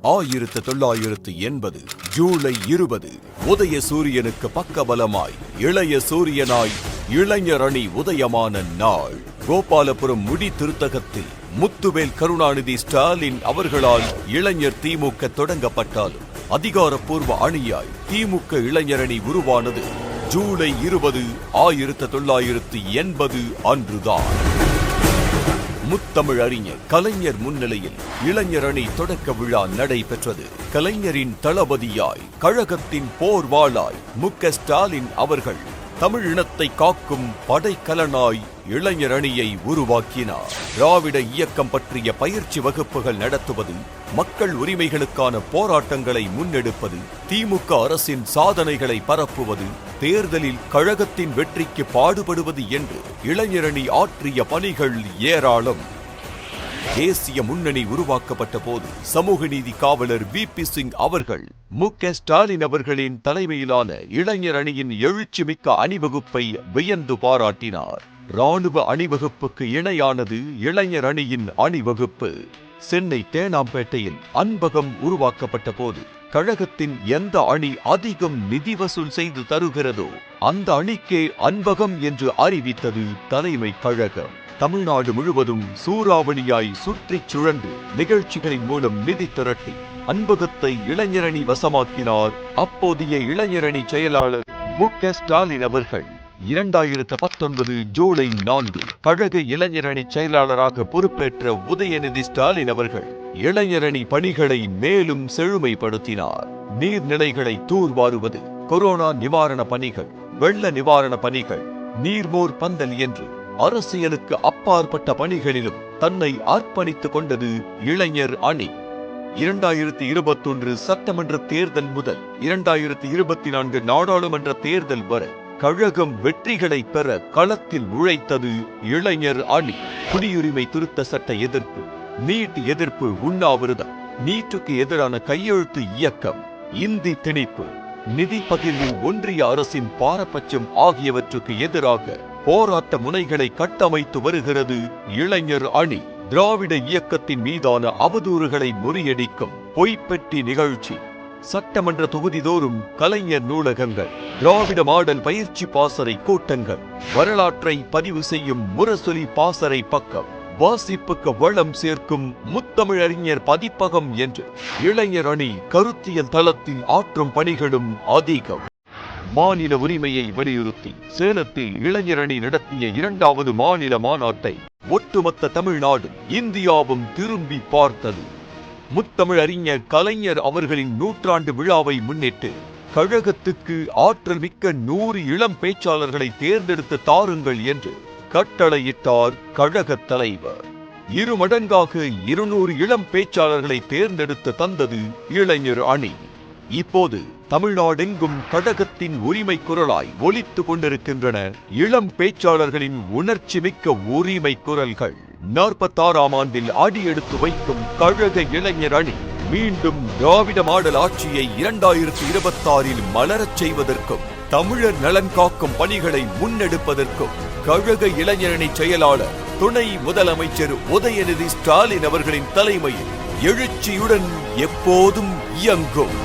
1980 ஜூலை 20 உதய சூரியனுக்கு பக்கபலமாய் இளைய சூரியனாய் இளைஞர் அணி உதயமான நாள். கோபாலபுரம் முடி திருத்தகத்தில் முத்துவேல் கருணாநிதி ஸ்டாலின் அவர்களால் இளைஞர் திமுக தொடங்கப்பட்டாலும் அதிகாரப்பூர்வ அணியாய் திமுக இளைஞரணி உருவானது ஜூலை 20, 1980 அன்றுதான். முத்தமிழ் அறிஞர் கலைஞர் முன்னிலையில் இளைஞர் அணி தொடக்க விழா நடைபெற்றது. கலைஞரின் தளபதியாய் கழகத்தின் போர்வாளாய் மு.க. ஸ்டாலின் அவர்கள் தமிழ் இனத்தை காக்கும் படைக்கலனாய் இளைஞர் அணியை உருவாக்கினார். திராவிட இயக்கம் பற்றிய பயிற்சி வகுப்புகள் நடத்துவது, மக்கள் உரிமைகளுக்கான போராட்டங்களை முன்னெடுப்பது, திமுக அரசின் சாதனைகளை பரப்புவது, தேர்தலில் கழகத்தின் வெற்றிக்கு பாடுபடுவது என்று இளைஞரணி ஆற்றிய பணிகள் ஏராளம். தேசிய முன்னணி உருவாக்கப்பட்ட போது சமூக நீதி காவலர் வி.பி. சிங் அவர்கள் மு.க. ஸ்டாலின் அவர்களின் தலைமையிலான இளைஞர் அணியின் எழுச்சிமிக்க அணிவகுப்பை வியந்து பாராட்டினார். ராணுவ அணிவகுப்புக்கு இணையானது இளைஞர் அணியின் அணிவகுப்பு. சென்னை தேனாம்பேட்டையில் அன்பகம் உருவாக்கப்பட்ட போது கழகத்தின் எந்த அணி அதிகம் நிதி வசூல் செய்து தருகிறதோ அந்த அணிக்கே அன்பகம் என்று அறிவித்தது தலைமை கழகம். தமிழ்நாடு முழுவதும் சூறாவளியாய் சுற்றிச் சுழன்று நிகழ்ச்சிகளின் மூலம் நிதி திரட்டி அன்பகத்தை இளைஞரணி வசமாக்கினார் அப்போதைய இளைஞரணி செயலாளர் மு.க. ஸ்டாலின் அவர்கள். 2019 ஜூலை 4 கழக இளைஞரணி செயலாளராக பொறுப்பேற்ற உதயநிதி ஸ்டாலின் அவர்கள் இளைஞரணி பணிகளை மேலும் செழுமைப்படுத்தினார். நீர்நிலைகளை தூர்வாருவது, கொரோனா நிவாரண பணிகள், வெள்ள நிவாரண பணிகள், நீர்மோர் பந்தல் என்று அரசியலுக்கு அப்பாற்பட்ட பணிகளிலும் தன்னை அர்ப்பணித்துக் கொண்டது இளைஞர் அணி. 2021 சட்டமன்ற தேர்தல் முதல் 2024 நாடாளுமன்ற தேர்தல் வரை கழகம் வெற்றிகளை பெற களத்தில் உழைத்தது இளைஞர் அணி. குடியுரிமை திருத்த சட்ட எதிர்ப்பு, நீட் எதிர்ப்பு உண்ணாவிரதம், நீட்டுக்கு எதிரான கையெழுத்து இயக்கம், இந்தி திணிப்பு, நிதி பகிர்வில் ஒன்றிய அரசின் பாரபட்சம் ஆகியவற்றுக்கு எதிராக போராட்ட முனைகளை கட்டமைத்து வருகிறது இளைஞர் அணி. திராவிட இயக்கத்தின் மீதான அவதூறுகளை முறியடிக்கும் பொய்ப்பெட்டி நிகழ்ச்சி, சட்டமன்ற தொகுதிதோறும் கலைஞர் நூலகங்கள், திராவிட மாடல் பயிற்சி பாசறை கூட்டங்கள், வரலாற்றை பதிவு செய்யும் முரசொலி பாசறை பக்கம், வாசிப்புக்கு வளம் சேர்க்கும் முத்தமிழறிஞர் பதிப்பகம் என்று இளைஞர் அணி கருத்தியல் தளத்தில் ஆற்றும் பணிகளும் அதிகம். மாநில உரிமையை வலியுறுத்தி சேலத்தில் இளைஞர் அணி நடத்திய 2வது மாநில மாநாட்டை ஒட்டுமொத்த தமிழ்நாடும் இந்தியாவும் திரும்பி பார்த்தது. முத்தமிழ் அறிஞர் கலைஞர் அவர்களின் 100ஆண்டு விழாவை முன்னிட்டு கழகத்துக்கு ஆற்றல் மிக்க 100 இளம் பேச்சாளர்களை தேர்ந்தெடுத்து தாருங்கள் என்று கட்டளையிட்டார் கழக தலைவர். 2 மடங்காக 200 இளம் பேச்சாளர்களை தேர்ந்தெடுத்து தந்தது இளைஞர் அணி. இப்போது தமிழ்நாடெங்கும் கழகத்தின் உரிமை குரலாய் ஒலித்துக் கொண்டிருக்கின்றன இளம் பேச்சாளர்களின் உணர்ச்சி மிக்க உரிமை குரல்கள். 46ஆம் ஆண்டில் அடியெடுத்து வைக்கும் கழக இளைஞர் அணி மீண்டும் திராவிட மாடல் ஆட்சியை 2026இல் மலரச் செய்வதற்கும் தமிழர் நலன் காக்கும் பணிகளை முன்னெடுப்பதற்கும் கழக இளைஞரணி செயலாளர் துணை முதலமைச்சர் உதயநிதி ஸ்டாலின் அவர்களின் தலைமையில் எழுச்சியுடன் எப்போதும் இயங்கும்.